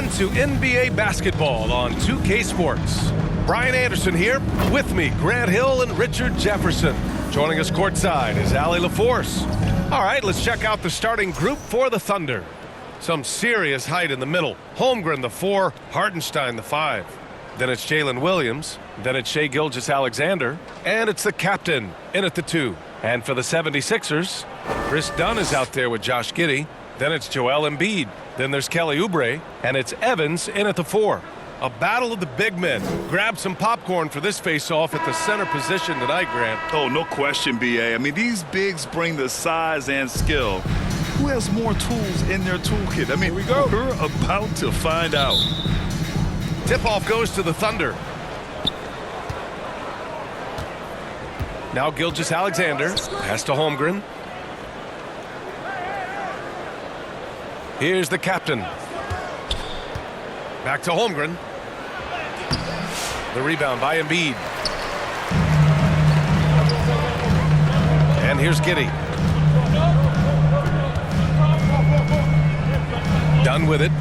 on to NBA basketball on 2K Sports. Brian Anderson here, with me, Grant Hill and Richard Jefferson. Joining us courtside is Allie LaForce. All right, let's check out the starting group for the Thunder. Some serious height in the middle. Holmgren, the 4, Hartenstein, the 5. Then it's Jalen Williams. Then it's Shai Gilgeous-Alexander. And it's the captain in at the 2. And for the 76ers, Chris Dunn is out there with Josh Giddey. Then it's Joel Embiid. Then there's Kelly Oubre. And it's Evans in at the 4. A battle of the big men. Grab some popcorn for this face-off at the center position tonight, Grant. Oh, no question, B.A. I mean, these bigs bring the size and skill. Who has more tools in their toolkit? I mean, we're about to find out. Tip-off goes to the Thunder. Now Gilgeous-Alexander. Pass to Holmgren. Here's the captain. Back to Holmgren. The rebound by Embiid. And here's Giddey. Done with it.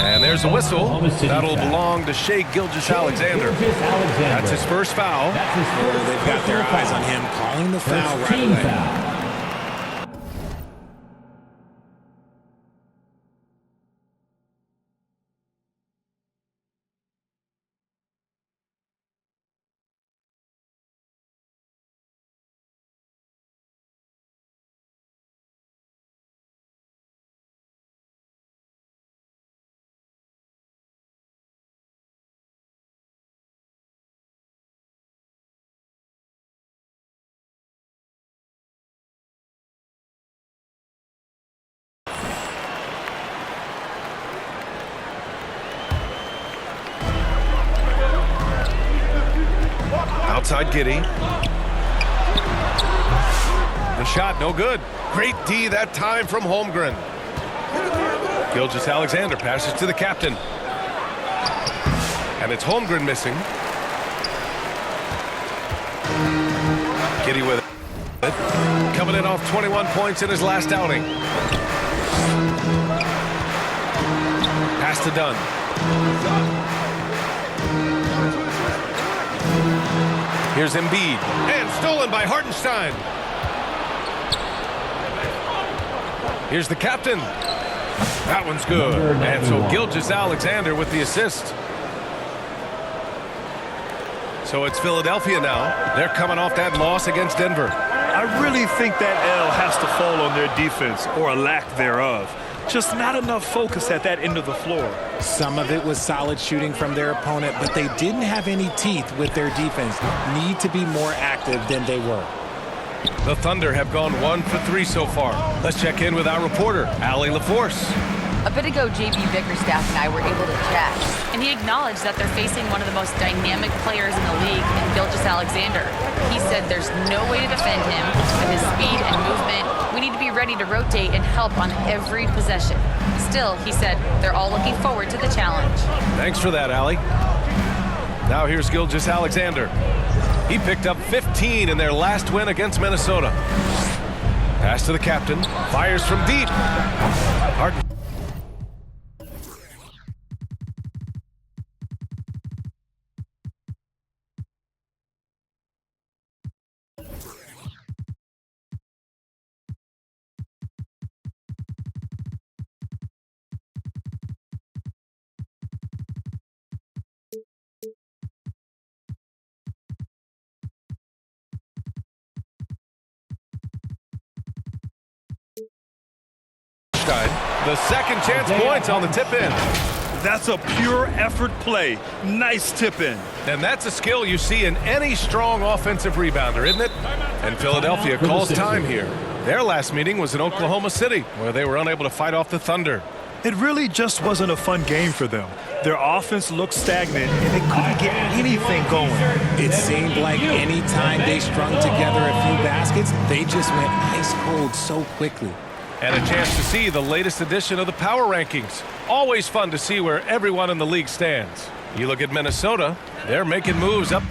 And there's a whistle. That'll belong to Shai Gilgeous-Alexander. That's his first foul. They've got their eyes on him, calling the foul right away. Outside Giddey. The shot, no good. Great D that time from Holmgren. Gilgeous-Alexander passes to the captain. And it's Holmgren missing. Giddey with it. Coming in off 21 points in his last outing. Pass to Dunn. Here's Embiid. And stolen by Hartenstein. Here's the captain. That one's good. And so Gilgeous-Alexander with the assist. So it's Philadelphia now. They're coming off that loss against Denver. I really think that L has to fall on their defense, or a lack thereof. Just not enough focus at that end of the floor. Some of it was solid shooting from their opponent, but they didn't have any teeth with their defense. Need to be more active than they were. The Thunder have gone 1 for 3 so far. Let's check in with our reporter, Allie LaForce. A bit ago, J.B. Bickerstaff and I were able to chat, and he acknowledged that they're facing one of the most dynamic players in the league in Gilgeous-Alexander. He said there's no way to defend him with his speed and movement. We need to be ready to rotate and help on every possession. Still, he said they're all looking forward to the challenge. Thanks for that, Allie. Now here's Gilgeous-Alexander. He picked up 15 in their last win against Minnesota. Pass to the captain. Fires from deep. Harden. The second chance points on the tip-in. That's a pure effort play. Nice tip-in. And that's a skill you see in any strong offensive rebounder, isn't it? And Philadelphia calls time here. Their last meeting was in Oklahoma City, where they were unable to fight off the Thunder. It really just wasn't a fun game for them. Their offense looked stagnant, and they couldn't get anything going. It seemed like any time they strung together a few baskets, they just went ice cold so quickly. And a chance to see the latest edition of the power rankings. Always fun to see where everyone in the league stands. You look at Minnesota, they're making moves up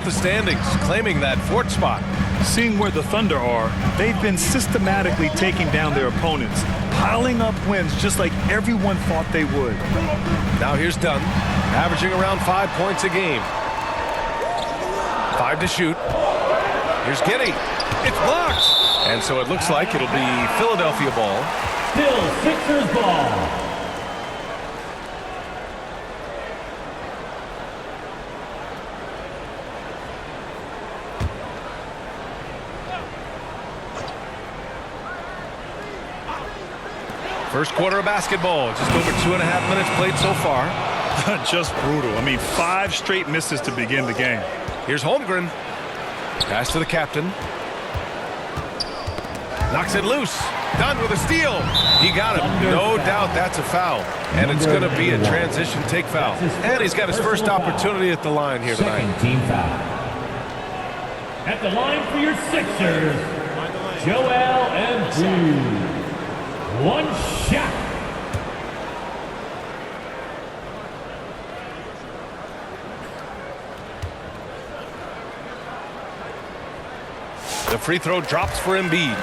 the standings, claiming that fourth spot. Seeing where the Thunder are, they've been systematically taking down their opponents, piling up wins just like everyone thought they would. Now here's Dunn, averaging around 5 points a game. 5 to shoot. Here's Giddey. It's blocked. And so it looks like it'll be Philadelphia ball. Still Sixers ball. First quarter of basketball. Just over 2.5 minutes played so far. Just brutal. I mean, 5 straight misses to begin the game. Here's Holmgren. Pass to the captain. Knocks it loose. Dunn with a steal. He got him. No doubt that's a foul. And it's going to be a transition take foul. And he's got his first opportunity at the line here tonight. Second team foul. At the line for your Sixers, Joel Embiid. One shot. The free throw drops for Embiid.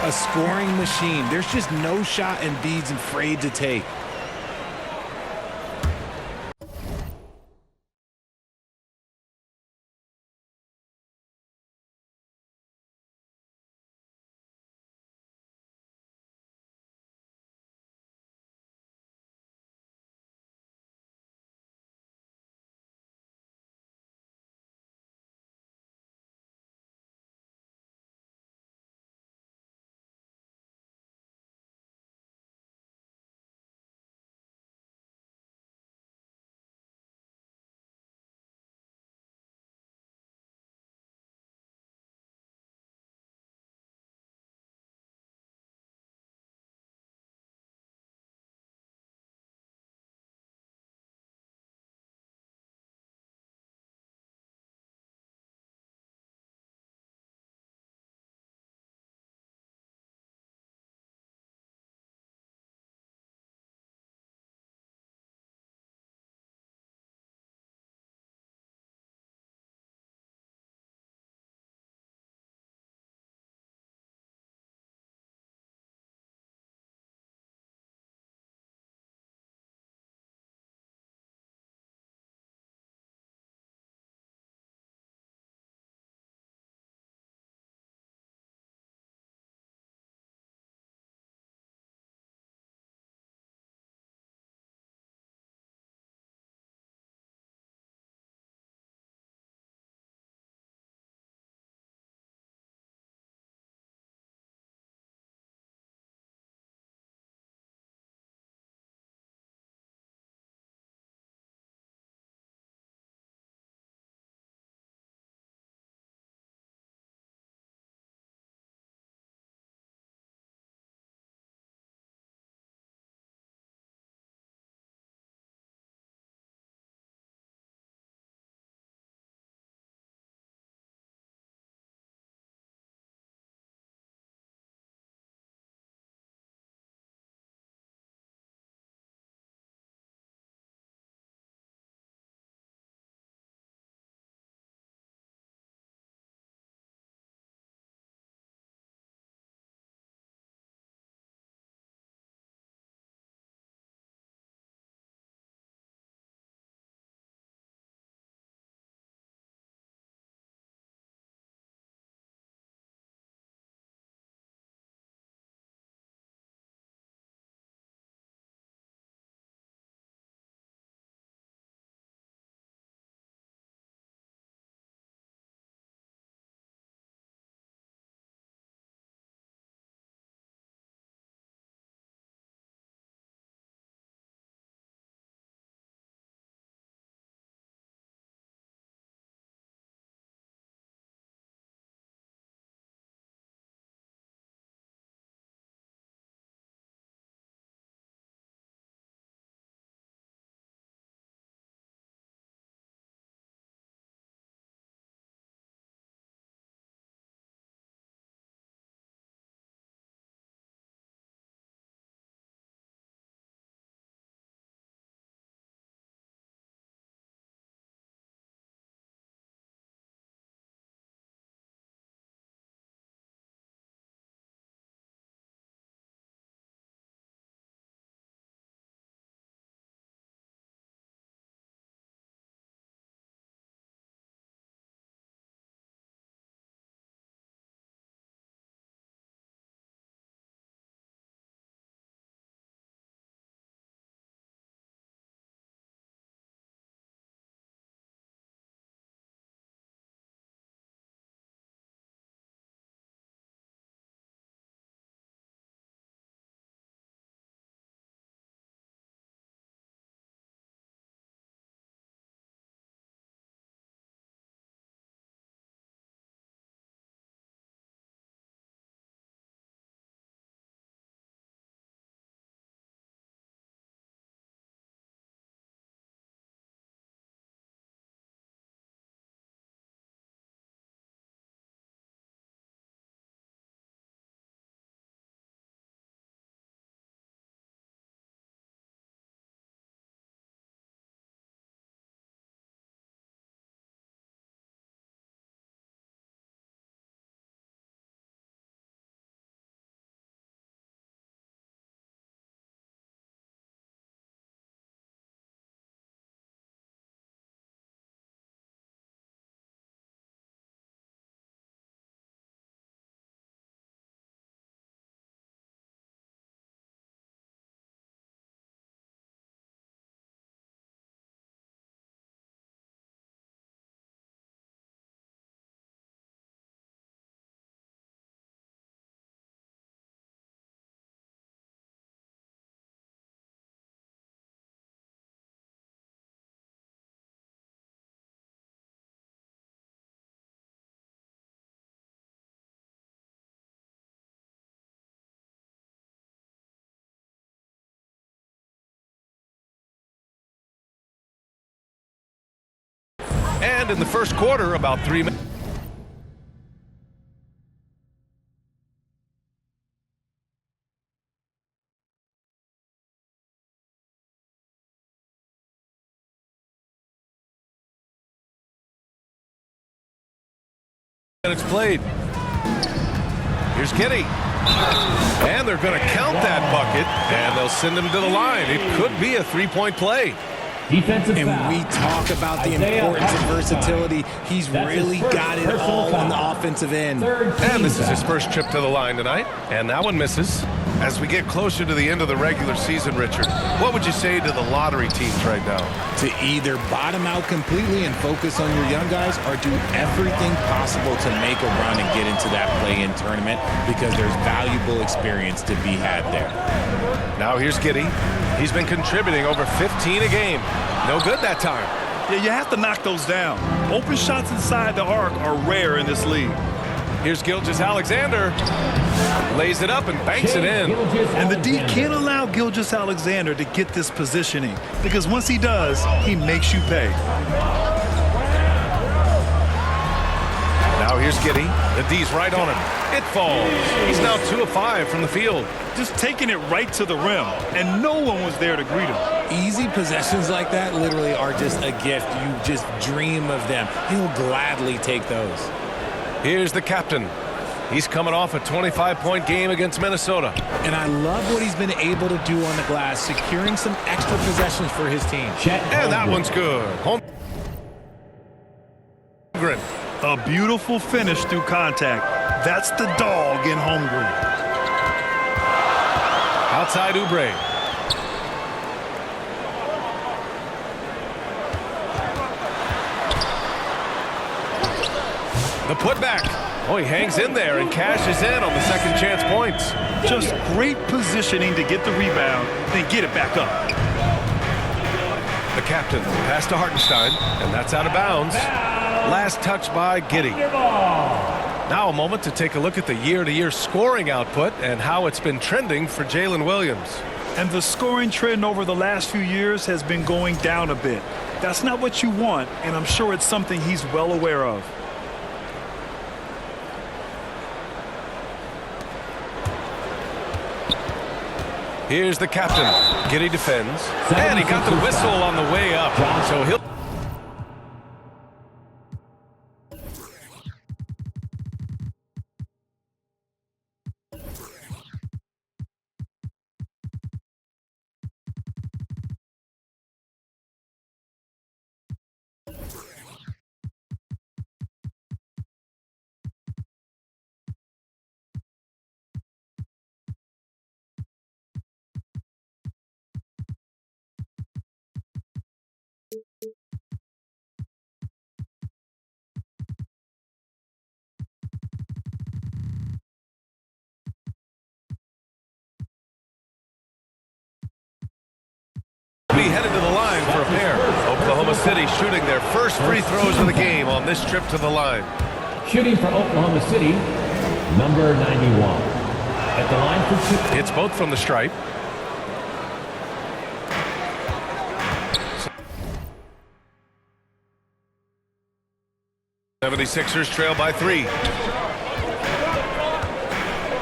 A scoring machine. There's just no shot Embiid's afraid to take. And in the first quarter, about 3 minutes. Minutes played. Here's Giddy. And they're going to count that bucket, and they'll send him to the line. It could be a three-point play. Defensive And foul. we talk about the importance of versatility. He's really got it all on the offensive end. And this is his first trip to the line tonight, and that one misses. As we get closer to the end of the regular season, Richard, what would you say to the lottery teams right now? To either bottom out completely and focus on your young guys, or do everything possible to make a run and get into that play-in tournament, because there's valuable experience to be had there. Now here's Giddy. He's been contributing over 15 a game. No good that time. Yeah, you have to knock those down. Open shots inside the arc are rare in this league. Here's Gilgeous-Alexander. Lays it up and banks it in. And the D can't allow Gilgeous-Alexander to get this positioning, because once he does, he makes you pay. Now here's Giddy. The D's right on him. It falls. He's now 2 of 5 from the field. Just taking it right to the rim, and no one was there to greet him. Easy possessions like that literally are just a gift. You just dream of them. He'll gladly take those. Here's the captain. He's coming off a 25-point game against Minnesota. And I love what he's been able to do on the glass, securing some extra possessions for his team. And that one's good. Holmgren. A beautiful finish through contact. That's the dog in Holmgren. Outside Oubre. The putback. Oh, he hangs in there and cashes in on the second chance points. Just great positioning to get the rebound, then get it back up. The captain pass to Hartenstein, and that's out of bounds. Last touch by Giddy. Now a moment to take a look at the year-to-year scoring output and how it's been trending for Jalen Williams. And the scoring trend over the last few years has been going down a bit. That's not what you want, and I'm sure it's something he's well aware of. Here's the captain. Giddy defends. And he got the whistle on the way up. So he'll... be headed to the line for a pair. Oklahoma City shooting their first free throws of the game on this trip to the line. Shooting for Oklahoma City, number 91. At the line for two. It's both from the stripe. The 76ers trail by 3.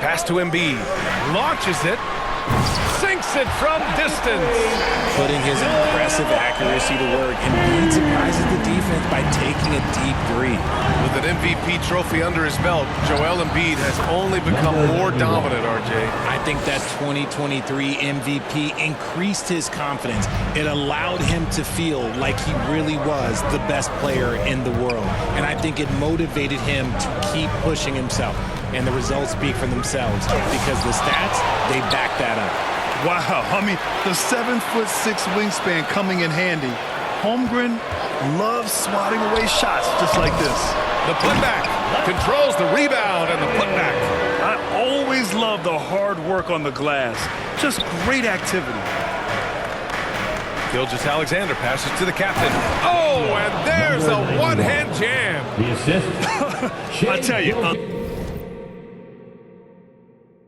Pass to Embiid. Launches it. Sinks it from distance. Putting his impressive accuracy to work, and he surprises the defense by taking a deep three. With an MVP trophy under his belt, Joel Embiid has only become more dominant, RJ. I think that 2023 MVP increased his confidence. It allowed him to feel like he really was the best player in the world. And I think it motivated him to keep pushing himself. And the results speak for themselves, because the stats, they back that up. Wow, I mean, the 7'6" wingspan coming in handy. Holmgren loves swatting away shots just like this. The putback controls the rebound and the putback. I always love the hard work on the glass. Just great activity. Gilgeous-Alexander passes to the captain. Oh, and there's a one-hand jam. The assist. I tell you,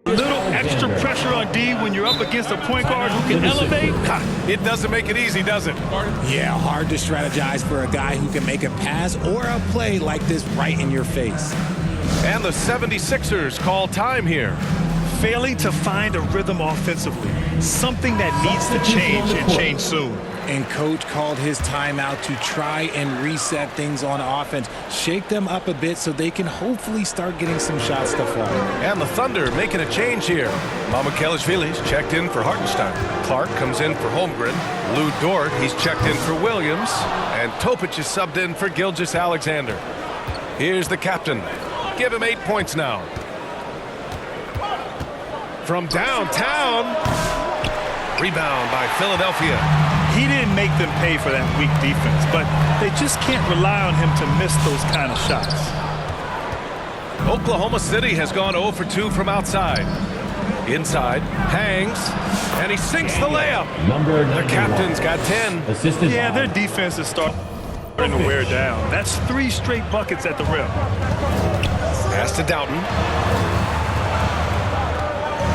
a little extra extra pressure on D when you're up against a point guard who can elevate. It doesn't make it easy, does it? Yeah, hard to strategize for a guy who can make a pass or a play like this right in your face. And the 76ers call time here. Failing to find a rhythm offensively. Something that needs to change and change soon. And coach called his timeout to try and reset things on offense. Shake them up a bit so they can hopefully start getting some shots to fall. And the Thunder making a change here. Mamukelashvili's checked in for Hartenstein. Clark comes in for Holmgren. Lou Dort, he's checked in for Williams. And Topic is subbed in for Gilgeous-Alexander. Here's the captain. Give him 8 points now. From downtown. Rebound by Philadelphia. He didn't make them pay for that weak defense, but they just can't rely on him to miss those kind of shots. Oklahoma City has gone 0 for 2 from outside. Inside, hangs, and he sinks the layup. The captain's got 10. Yeah, their defense is starting to wear down. That's 3 straight buckets at the rim. Pass to Doughton.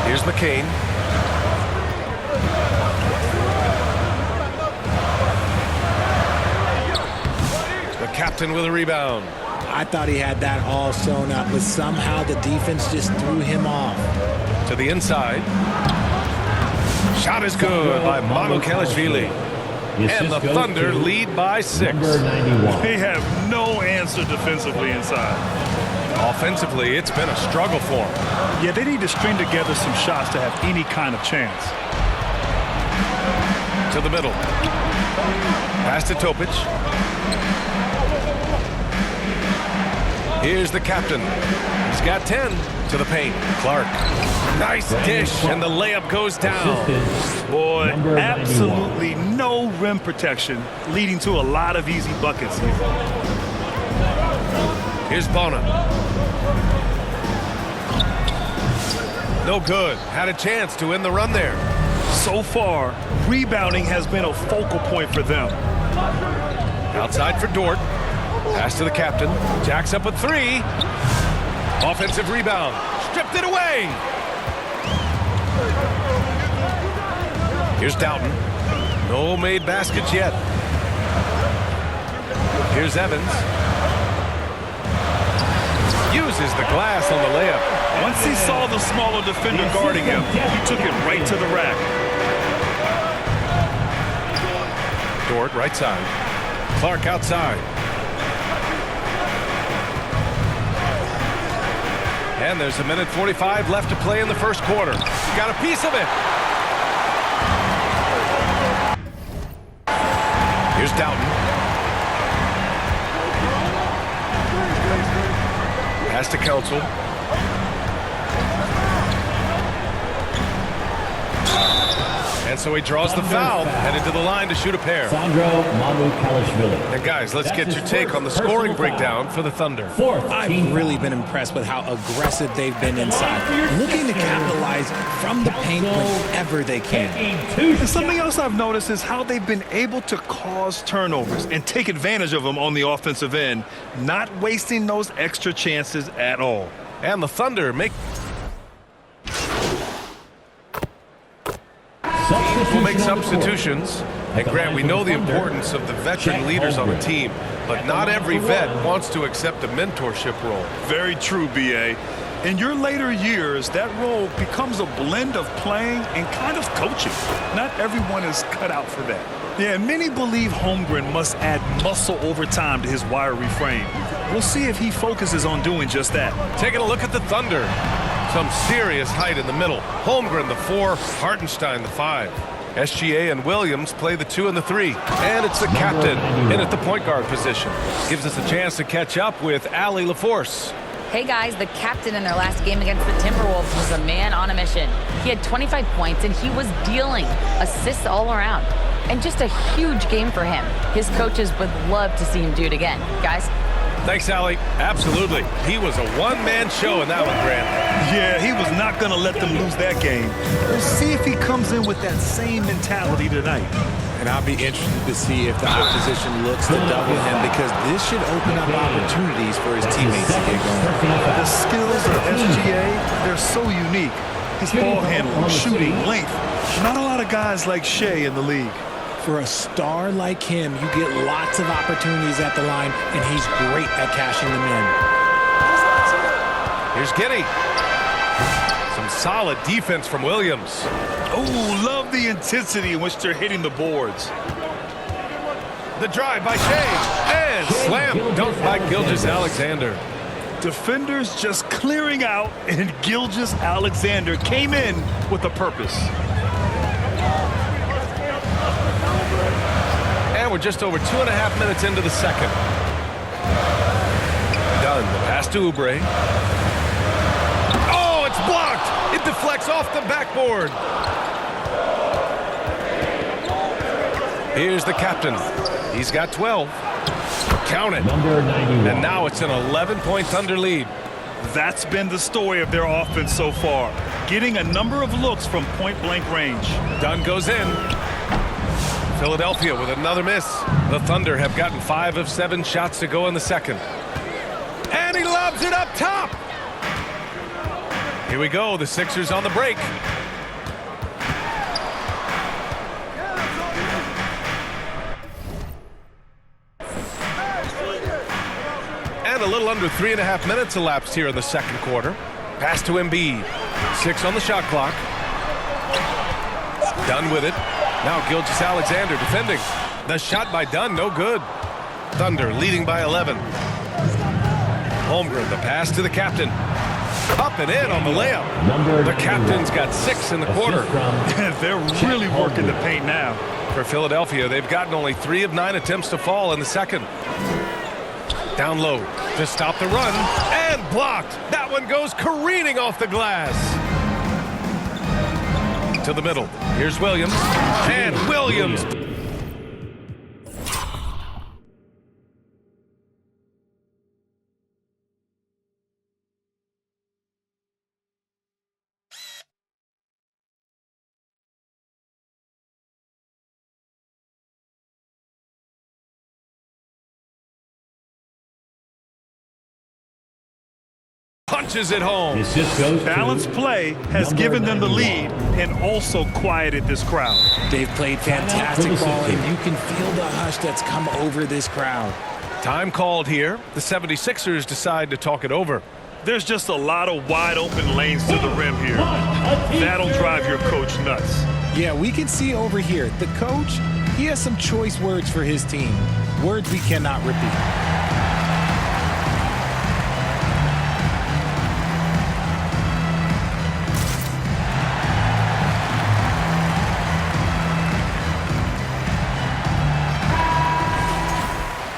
Here's McCain. The captain with a rebound. I thought he had that all sewn up, but somehow the defense just threw him off. To the inside. Shot is good by Mamukelashvili. And the Thunder lead by 6. They have no answer defensively inside. Offensively, it's been a struggle for them. Yeah, they need to string together some shots to have any kind of chance. To the middle. Pass to Topic. Here's the captain. He's got 10 to the paint. Clark. Nice dish, and the layup goes down. Boy, absolutely no rim protection, leading to a lot of easy buckets here. Here's Bona. No good. Had a chance to end the run there. So far, rebounding has been a focal point for them. Outside for Dort. Pass to the captain. Jacks up a 3. Offensive rebound. Stripped it away. Here's Doughton. No made baskets yet. Here's Evans. Uses the glass on the layup. Once he saw the smaller defender guarding him, he took it right to the rack. Dort, right side. Clark outside. And there's a minute 45 left to play in the first quarter. Got a piece of it. Here's Doughton. Pass to Council. And so he draws the foul, headed to the line to shoot a pair. And guys, let's get your take on the scoring breakdown for the Thunder. I've really been impressed with how aggressive they've been inside, looking to capitalize from the paint whenever they can. And something else I've noticed is how they've been able to cause turnovers and take advantage of them on the offensive end, not wasting those extra chances at all. And the Thunder will make substitutions. And Grant, we know the importance of the veteran leaders on a team, but not every vet wants to accept a mentorship role. Very true, B.A. In your later years, that role becomes a blend of playing and kind of coaching. Not everyone is cut out for that. Yeah, many believe Holmgren must add muscle over time to his wiry frame. We'll see if he focuses on doing just that. Taking a look at the Thunder. Some serious height in the middle. Holmgren, the 4, Hartenstein, the 5. SGA and Williams play the 2 and the 3. And it's the captain in at the point guard position. Gives us a chance to catch up with Allie LaForce. Hey guys, the captain in their last game against the Timberwolves was a man on a mission. He had 25 points and he was dealing assists all around. And just a huge game for him. His coaches would love to see him do it again. Guys? Thanks, Allie. Absolutely. He was a one-man show in that one, Grant. Yeah, he was not going to let them lose that game. We'll see if he comes in with that same mentality tonight. And I'll be interested to see if the opposition looks to double him, because this should open up opportunities for his teammates to get going. The skills of SGA, they're so unique. His ball handling, shooting, length. Not a lot of guys like Shea in the league. For a star like him, you get lots of opportunities at the line, and he's great at cashing them in. Here's Giddey. Some solid defense from Williams. Oh, love the intensity in which they're hitting the boards. The drive by Shea. And slam dunk by Gilgeous-Alexander. Defenders just clearing out, and Gilgeous-Alexander came in with a purpose. And we're just over 2.5 minutes into the second. Dunn, the pass to Oubre. Oh, it's blocked. It deflects off the backboard. Here's the captain. He's got 12. Count it. Number 91. And now it's an 11-point Thunder lead. That's been the story of their offense so far. Getting a number of looks from point-blank range. Dunn goes in. Philadelphia with another miss. The Thunder have gotten 5 of 7 shots to go in the second. And he lobs it up top. Here we go. The Sixers on the break. And a little under 3.5 minutes elapsed here in the second quarter. Pass to Embiid. 6 on the shot clock. Dunn with it. Now Gilgeous-Alexander defending. The shot by Dunn, no good. Thunder leading by 11. Holmgren, the pass to the captain. Up and in on the layup. The captain's got 6 in the quarter. They're really working the paint now. For Philadelphia, they've gotten only 3 of 9 attempts to fall in the second. Down low to stop the run, and blocked. That one goes careening off the glass. To the middle. Here's Williams. And Williams. Punches it home. The assist goes to Balanced play has number given them the 91. lead and also quieted this crowd. They've played fantastic For the ball, and Sixers. you can feel the hush that's come over this crowd. Time called here. The 76ers decide to talk it over. There's just a lot of wide open lanes to the rim here. That'll drive your coach nuts. Yeah, we can see over here, the coach, he has some choice words for his team. Words we cannot repeat.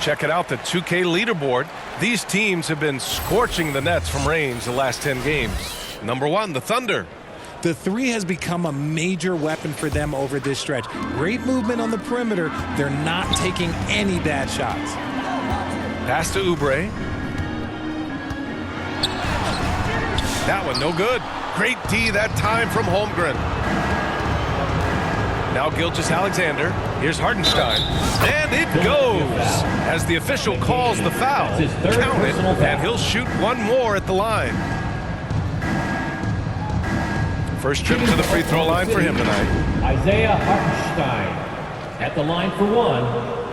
Check it out, the 2K leaderboard. These teams have been scorching the nets from range the last 10 games. Number 1, the Thunder. The 3 has become a major weapon for them over this stretch. Great movement on the perimeter. They're not taking any bad shots. Pass to Oubre. That one no good. Great D that time from Holmgren. Now Gilgeous-Alexander. Here's Hartenstein. And it goes as the official calls the foul. That's his third Count it, personal foul. and he'll shoot one more at the line. First trip to the free throw line for him tonight. Isaiah Hartenstein at the line for 1.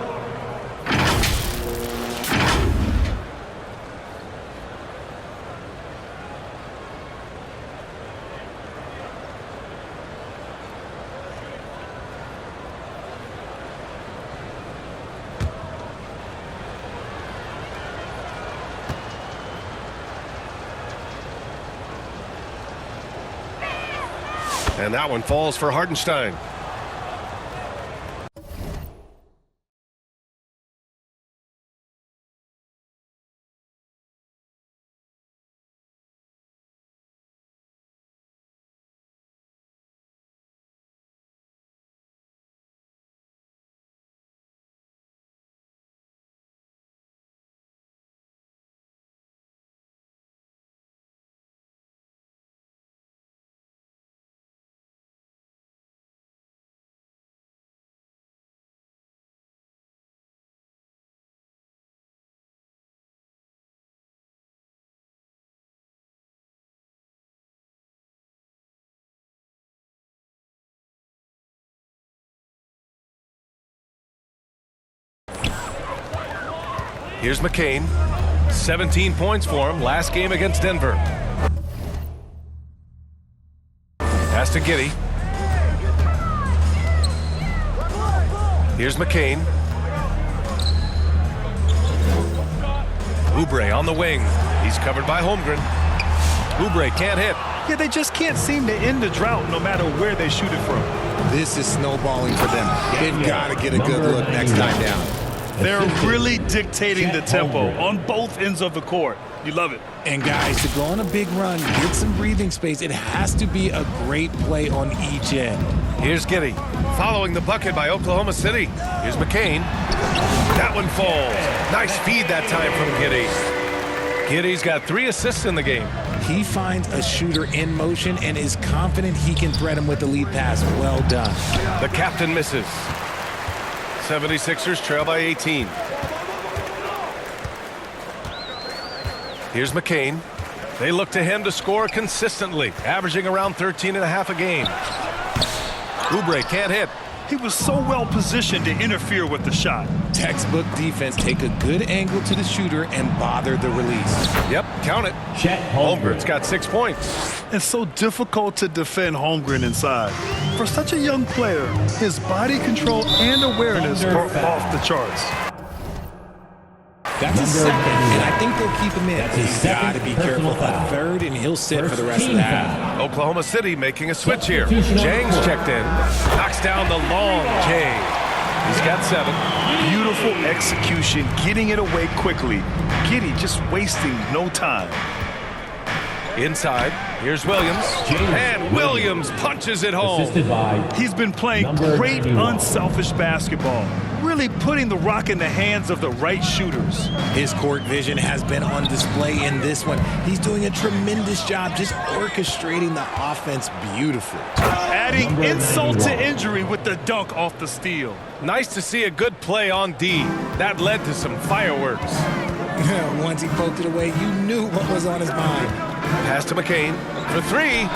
And that one falls for Hartenstein. Here's McCain. 17 points for him last game against Denver. Pass to Giddey. Here's McCain. Oubre on the wing. He's covered by Holmgren. Oubre can't hit. Yeah, they just can't seem to end the drought no matter where they shoot it from. This is snowballing for them. They've got to get a good look next time down. They're really dictating the tempo on both ends of the court. You love it. And guys, to go on a big run, get some breathing space, it has to be a great play on each end. Here's Giddey. Following the bucket by Oklahoma City. Here's McCain. That one falls. Nice feed that time from Giddey. Giddey's got 3 assists in the game. He finds a shooter in motion and is confident he can thread him with the lead pass. Well done. The captain misses. 76ers trail by 18. Here's McCain. They look to him to score consistently, averaging around 13.5 a game. Oubre can't hit. He was so well positioned to interfere with the shot. Textbook defense. Take a good angle to the shooter and bother the release. Yep, count it. Holmgren's got 6 points. It's so difficult to defend Holmgren inside. For such a young player, his body control and awareness are off the charts. That's a second, and I think they'll keep him in. He's got to be careful. A third, and he'll sit for the rest of the half. Oklahoma City making a switch here. Jang's checked in. Knocks down the long J. He's got 7. Beautiful execution, getting it away quickly. Giddey just wasting no time. Inside, here's Williams. And Williams punches it home. He's been playing great, unselfish basketball. Really putting the rock in the hands of the right shooters. His court vision has been on display in this one. He's doing a tremendous job just orchestrating the offense beautifully. Adding insult to injury with the dunk off the steal. Nice to see a good play on D. That led to some fireworks. Once he poked it away, you knew what was on his mind. Pass to McCain for 3.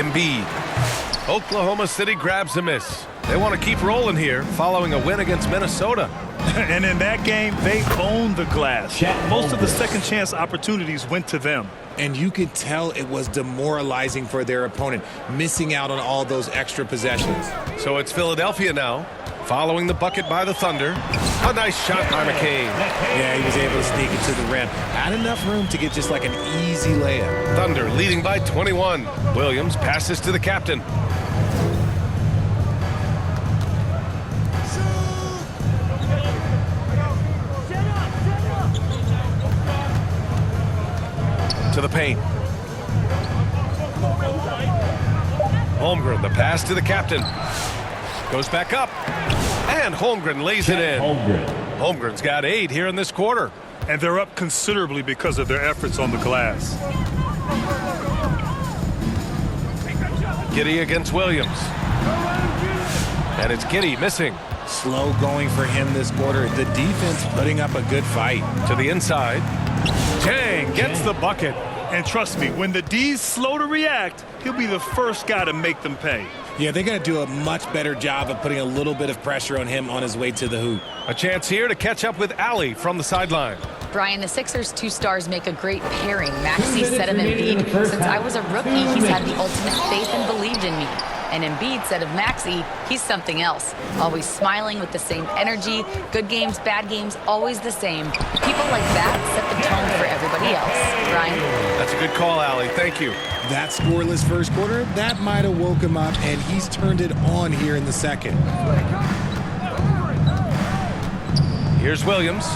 Embiid. Oklahoma City grabs a miss. They want to keep rolling here following a win against Minnesota. And in that game, they owned the glass. Most of the second chance opportunities went to them. And you could tell it was demoralizing for their opponent, missing out on all those extra possessions. So it's Philadelphia now, following the bucket by the Thunder. A nice shot by McCain. Yeah, he was able to sneak it to the rim. Had enough room to get just like an easy layup. Thunder leading by 21. Williams passes to the captain. To the paint. Holmgren, the pass to the captain. Goes back up. And Holmgren lays it in. Holmgren's got 8 here in this quarter. And they're up considerably because of their efforts on the glass. Giddey against Williams. And it's Giddey missing. Slow going for him this quarter. The defense putting up a good fight. To the inside. Jang gets the bucket. And trust me, when the D's slow to react, he'll be the first guy to make them pay. Yeah, they're going to do a much better job of putting a little bit of pressure on him on his way to the hoop. A chance here to catch up with Allie from the sideline. Brian, the Sixers' 2 stars make a great pairing. Maxey said of Embiid, since I was a rookie, he's had the ultimate faith and believed in me. And Embiid said of Maxey, he's something else. Always smiling with the same energy. Good games, bad games, always the same. People like that set the tone for everybody else. Brian? That's a good call, Allie. Thank you. That scoreless first quarter, that might have woke him up, and he's turned it on here in the second. Here's Williams.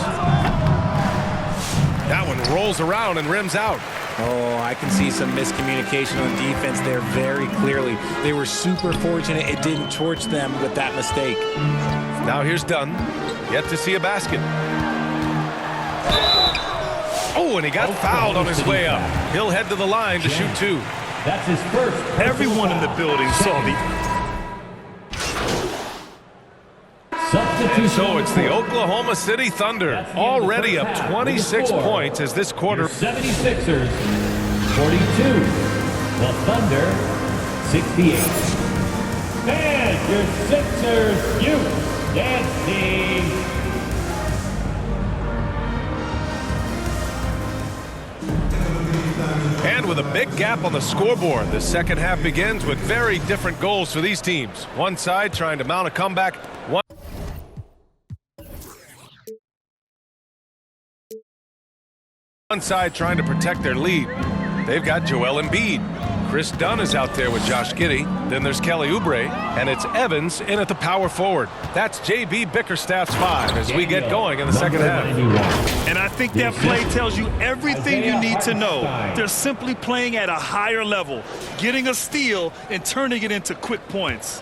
That one rolls around and rims out. Oh, I can see some miscommunication on defense there very clearly. They were super fortunate it didn't torch them with that mistake. Now here's Dunn. Yet to see a basket. Oh, and he got fouled on his way up. He'll head to the line to shoot 2. That's his first. Everyone in the building saw the... Substitution. So it's the Oklahoma City Thunder, already up 26 points as this quarter. 76ers, 42. The Thunder, 68. And your Sixers youth dancing. And with a big gap on the scoreboard, the second half begins with very different goals for these teams. One side trying to mount a comeback. One side trying to protect their lead. They've got Joel Embiid. Chris Dunn is out there with Josh Giddey. Then there's Kelly Oubre, and it's Evans in at the power forward. That's J.B. Bickerstaff's 5 as we get going in the second half. And I think that play tells you everything you need to know. They're simply playing at a higher level, getting a steal and turning it into quick points.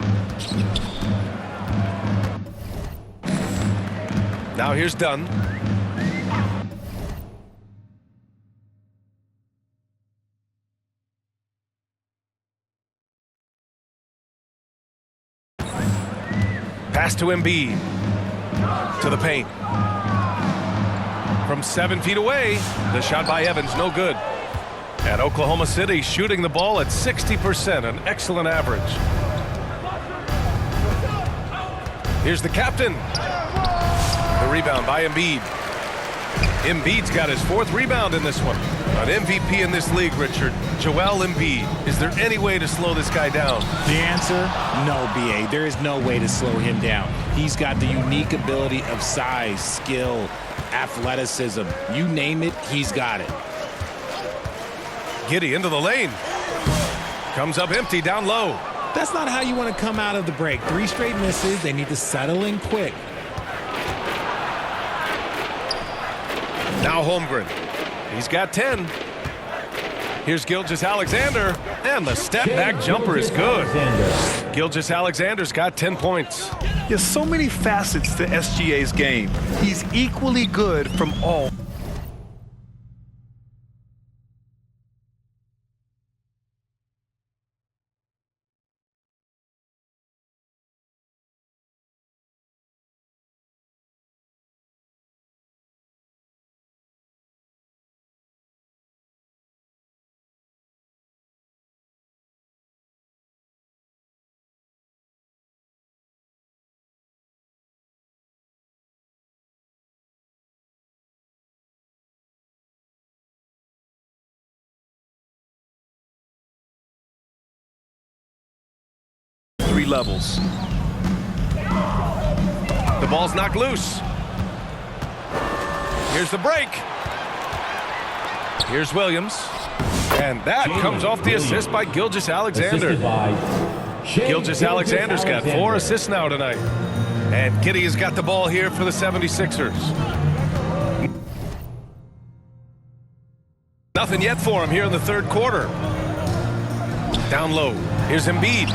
Now here's Dunn. Pass to Embiid. To the paint. From 7 feet away, the shot by Evans, no good. And Oklahoma City shooting the ball at 60%, an excellent average. Here's the captain. The rebound by Embiid. Embiid's got his 4th rebound in this one. An MVP in this league, Richard. Joel Embiid. Is there any way to slow this guy down? The answer, no, B.A. There is no way to slow him down. He's got the unique ability of size, skill, athleticism. You name it, he's got it. Giddey into the lane. Comes up empty down low. That's not how you want to come out of the break. 3 straight misses. They need to settle in quick. Now Holmgren. He's got 10. Here's Gilgeous-Alexander, and the step-back jumper is good. Gilgeous-Alexander's got 10 points. There's so many facets to SGA's game. He's equally good from all. Levels. The ball's knocked loose. Here's the break. Here's Williams. And that comes off the assist by Gilgeous-Alexander. Gilgeous-Alexander's got 4 assists now tonight. And Giddey has got the ball here for the 76ers. Nothing yet for him here in the 3rd quarter. Down low. Here's Embiid.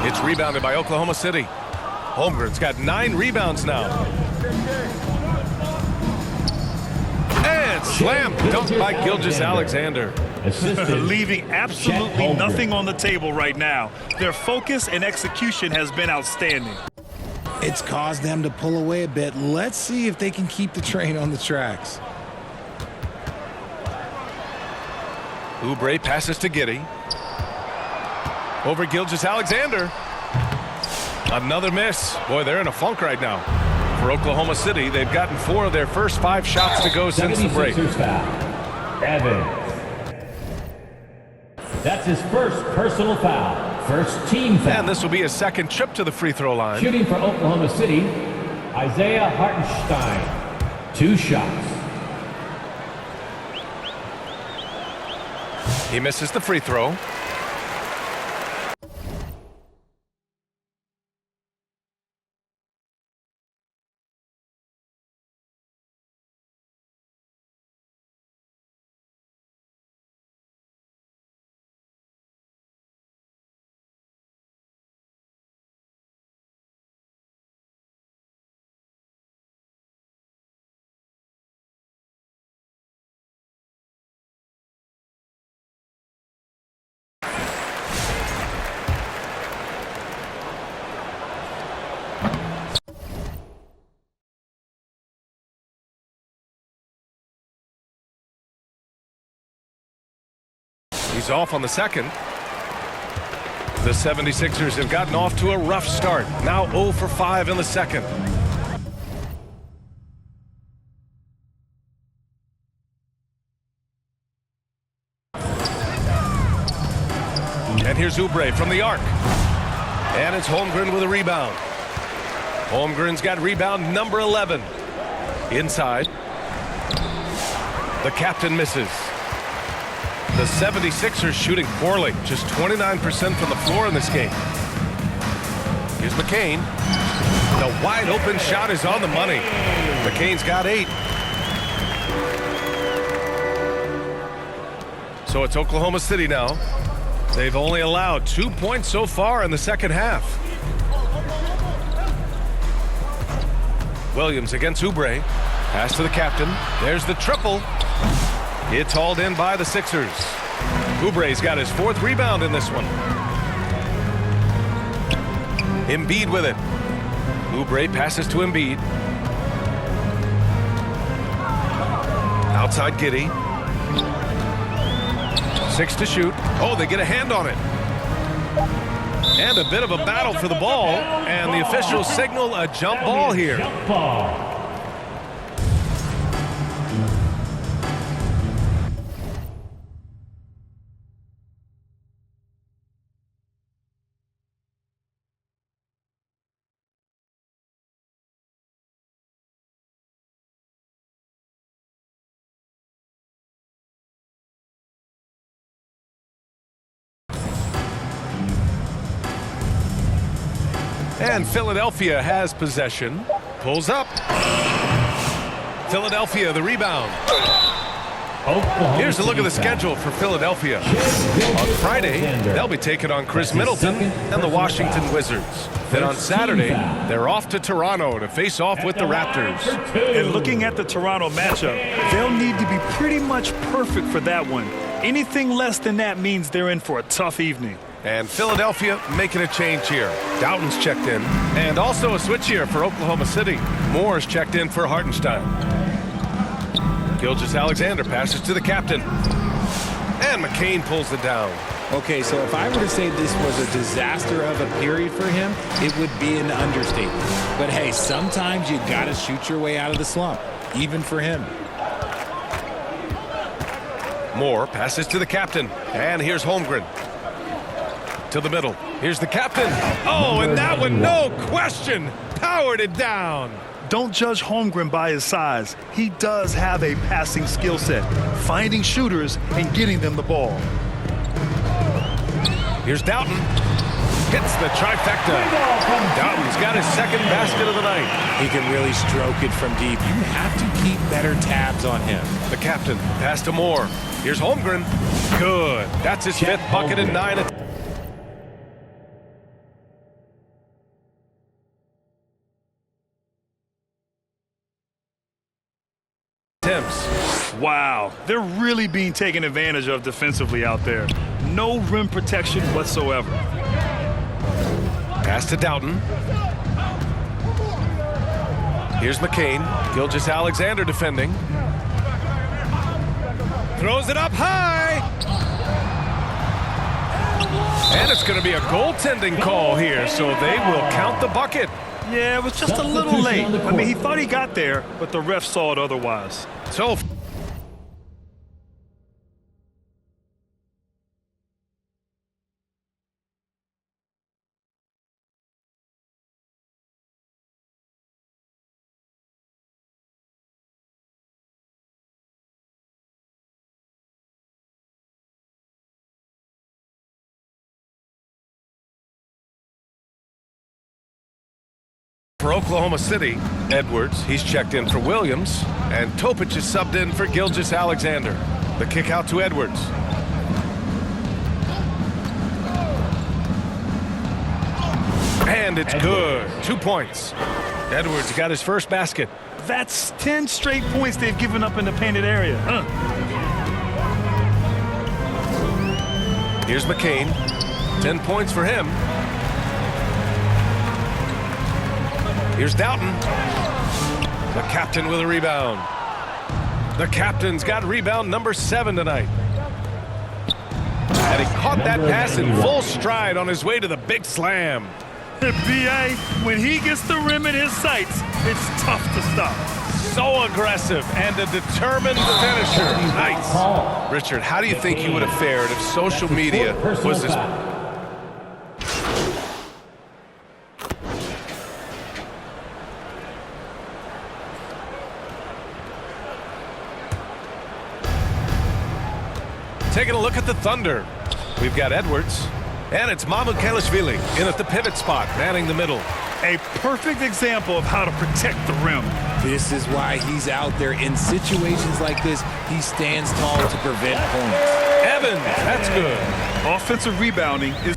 It's rebounded by Oklahoma City. Holmgren's got 9 rebounds now. And slam dunked by Gilgeous-Alexander. Leaving absolutely nothing on the table right now. Their focus and execution has been outstanding. It's caused them to pull away a bit. Let's see if they can keep the train on the tracks. Oubre passes to Giddey. Over Gilgeous-Alexander. Another miss. Boy, they're in a funk right now. For Oklahoma City, they've gotten 4 of their first 5 shots to go since the break. Evans. That's his first personal foul. First team foul. And this will be his 2nd trip to the free throw line. Shooting for Oklahoma City, Isaiah Hartenstein. 2 shots. He misses the free throw. He's off on the 2nd. The 76ers have gotten off to a rough start. Now 0 for 5 in the 2nd. And here's Oubre from the arc. And it's Holmgren with a rebound. Holmgren's got rebound number 11. Inside. The captain misses. The 76ers shooting poorly. Just 29% from the floor in this game. Here's McCain. The wide open shot is on the money. McCain's got 8. So it's Oklahoma City now. They've only allowed 2 points so far in the second half. Williams against Oubre. Pass to the captain. There's the triple. It's hauled in by the Sixers. Oubre's got his 4th rebound in this one. Embiid with it. Oubre passes to Embiid. Outside Giddey. 6 to shoot. Oh, they get a hand on it. And a bit of a battle for the ball. And the officials signal a jump ball here. Jump ball. And Philadelphia has possession. Pulls up. Philadelphia the rebound. Here's a look at the schedule for Philadelphia. On Friday, they'll be taking on Chris Middleton and the Washington Wizards. Then on Saturday, they're off to Toronto to face off with the Raptors. And looking at the Toronto matchup, they'll need to be pretty much perfect for that one. Anything less than that means they're in for a tough evening. And Philadelphia making a change here. Doughton's checked in. And also a switch here for Oklahoma City. Moore's checked in for Hartenstein. Gilgeous-Alexander passes to the captain. And McCain pulls it down. Okay, so if I were to say this was a disaster of a period for him, it would be an understatement. But hey, sometimes you got to shoot your way out of the slump, even for him. Moore passes to the captain. And here's Holmgren. To the middle. Here's the captain. Oh, and that one, no question, powered it down. Don't judge Holmgren by his size. He does have a passing skill set, finding shooters and getting them the ball. Here's Doughton. Hits the trifecta. Doughton's got his 2nd basket of the night. He can really stroke it from deep. You have to keep better tabs on him. The captain pass to Moore. Here's Holmgren. Good. That's his 5th bucket in 9 attempts. Wow, they're really being taken advantage of defensively out there. No rim protection whatsoever. Pass to Doughton. Here's McCain. Gilgeous-Alexander defending. Throws it up high. And it's going to be a goaltending call here, so they will count the bucket. Yeah, it was just a little late. I mean, he thought he got there, but the ref saw it otherwise. So for Oklahoma City, Edwards, he's checked in for Williams, and Topic is subbed in for Gilgeous-Alexander. The kick out to Edwards. And it's good. 2 points. Edwards got his 1st basket. That's 10 straight points they've given up in the painted area. Here's McCain. 10 points for him. Here's Doughton. The captain with a rebound. The captain's got rebound number 7 tonight. And he caught that pass in full stride on his way to the big slam. B.A., when he gets the rim in his sights, it's tough to stop. So aggressive and a determined finisher. Nice. Richard, how do you think he would have fared if social media was as Taking a look at the Thunder. We've got Edwards, and it's Mamukelashvili in at the pivot spot, manning the middle. A perfect example of how to protect the rim. This is why he's out there in situations like this. He stands tall to prevent points. Evans, that's good. Offensive rebounding is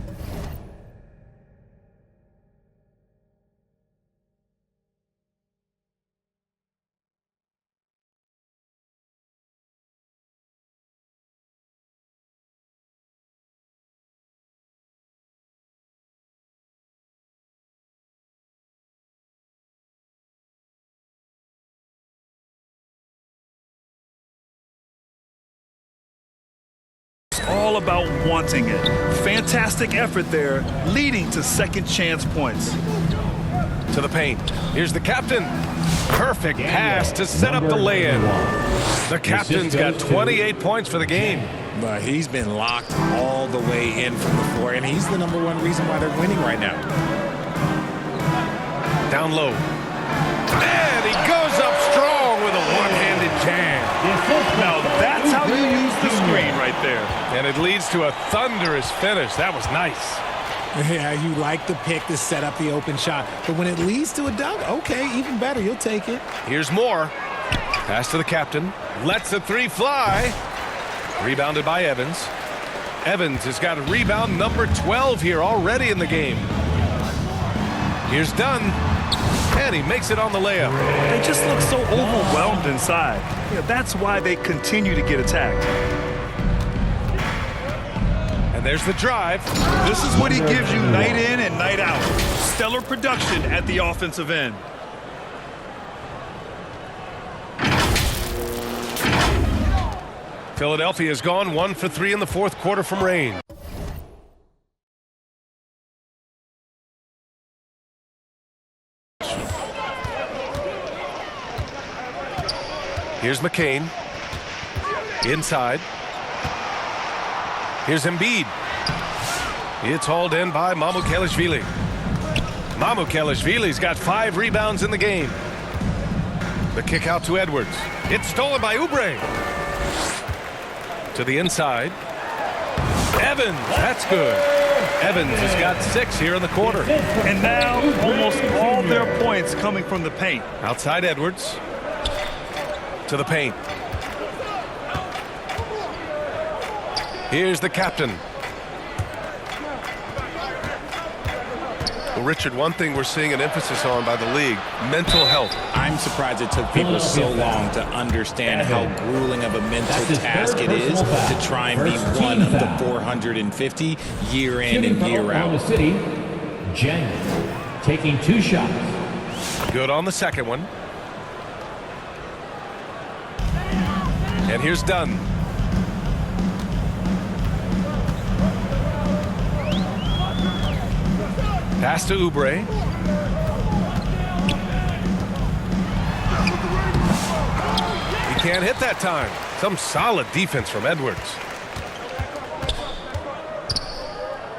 all about wanting it. Fantastic effort there, leading to second chance points. To the paint. Here's the captain. Perfect pass to set up the lay-in. The captain's got 28 points for the game. But he's been locked all the way in from the floor, and he's the #1 reason why they're winning right now. Down low. And he goes up strong with a one-handed jam. Now that's how you use the screen right there. And it leads to a thunderous finish. That was nice. Yeah, you like the pick to set up the open shot. But when it leads to a dunk, okay, even better. You'll take it. Here's more. Pass to the captain. Lets the three fly. Rebounded by Evans. Evans has got a rebound number 12 here already in the game. Here's Dunn. And he makes it on the layup. They just look so overwhelmed inside. Yeah, that's why they continue to get attacked. And there's the drive. This is what he gives you night in and night out. Stellar production at the offensive end. Philadelphia has gone 1 for 3 in the fourth quarter from range. Here's McCain. Inside. Here's Embiid. It's hauled in by Mamukelashvili. Mamukelashvili's got 5 rebounds in the game. The kick out to Edwards. It's stolen by Oubre. To the inside. Evans, that's good. Evans has got 6 here in the quarter. And now almost all their points coming from the paint. Outside Edwards. To the paint. Here's the captain. Well, Richard, one thing we're seeing an emphasis on by the league, mental health. I'm surprised it took people so long to understand how grueling of a mental task it is to try and be one of the 450 year in and year out. City, Jang taking 2 shots. Good on the second one. And here's Dunn. Pass to Oubre. He can't hit that time. Some solid defense from Edwards.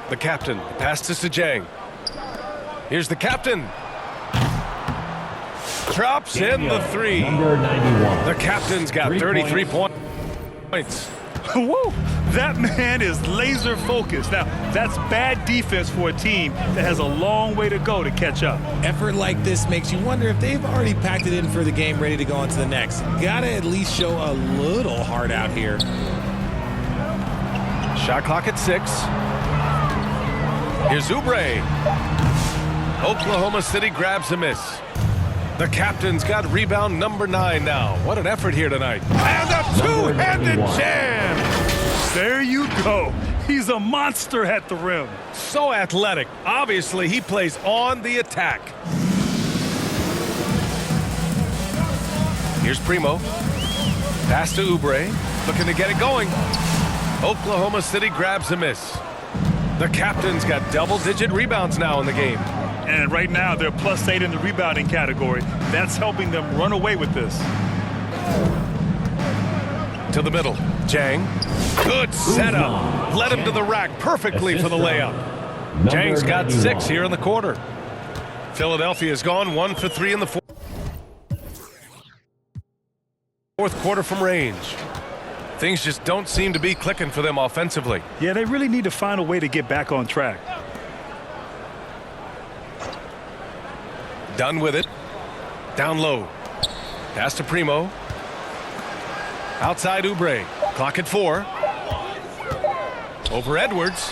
The captain. Pass to Sejang. Here's the captain. Drops in the 3. Number 91. The captain's got 33 points. Woo! That man is laser focused. Now, that's bad defense for a team that has a long way to go to catch up. Effort like this makes you wonder if they've already packed it in for the game, ready to go on to the next. Gotta at least show a little heart out here. Shot clock at 6. Here's Oubre. Oklahoma City grabs a miss. The captain's got rebound number 9 now. What an effort here tonight. And a two-handed jam. There you go. He's a monster at the rim. So athletic. Obviously, he plays on the attack. Here's Primo. Pass to Oubre. Looking to get it going. Oklahoma City grabs a miss. The captain's got double-digit rebounds now in the game. And right now, they're +8 in the rebounding category. That's helping them run away with this. To the middle. Jang. Good setup. Led him to the rack perfectly for the layup. Jang's got 6 here in the quarter. Philadelphia's gone 1 for 3 in the fourth quarter from range. Things just don't seem to be clicking for them offensively. Yeah, they really need to find a way to get back on track. Done with it. Down low. Pass to Primo. Outside Oubre. Clock at 4. Over Edwards.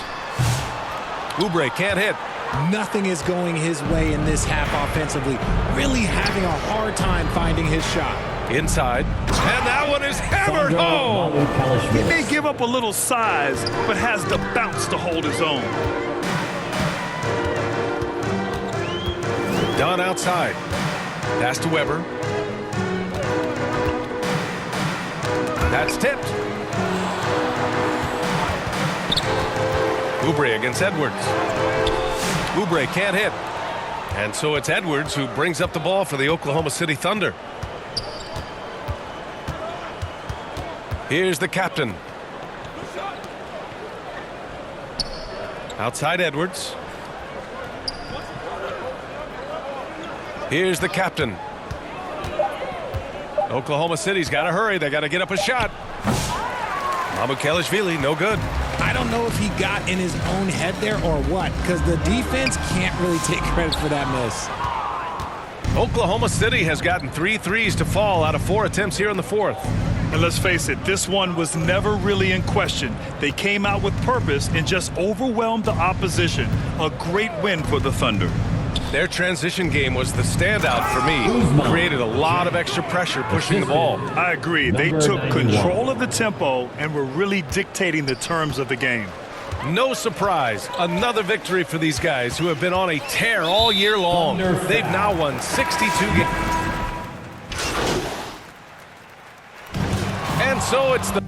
Oubre can't hit. Nothing is going his way in this half offensively. Really having a hard time finding his shot. Inside. And that one is hammered home. He may give up a little size, but has the bounce to hold his own. Done outside. Pass to Weber. That's tipped. Oubre against Edwards. Oubre can't hit. And so it's Edwards who brings up the ball for the Oklahoma City Thunder. Here's the captain. Outside Edwards. Here's the captain. Oklahoma City's got to hurry. They got to get up a shot. Mamukelashvili, no good. I don't know if he got in his own head there or what, because the defense can't really take credit for that miss. Oklahoma City has gotten 3 threes to fall out of 4 attempts here in the fourth. And let's face it, this one was never really in question. They came out with purpose and just overwhelmed the opposition. A great win for the Thunder. Their transition game was the standout for me. Created a lot of extra pressure pushing the ball. I agree. They took control of the tempo and were really dictating the terms of the game. No surprise, another victory for these guys who have been on a tear all year long. They've now won 62 games. And so it's the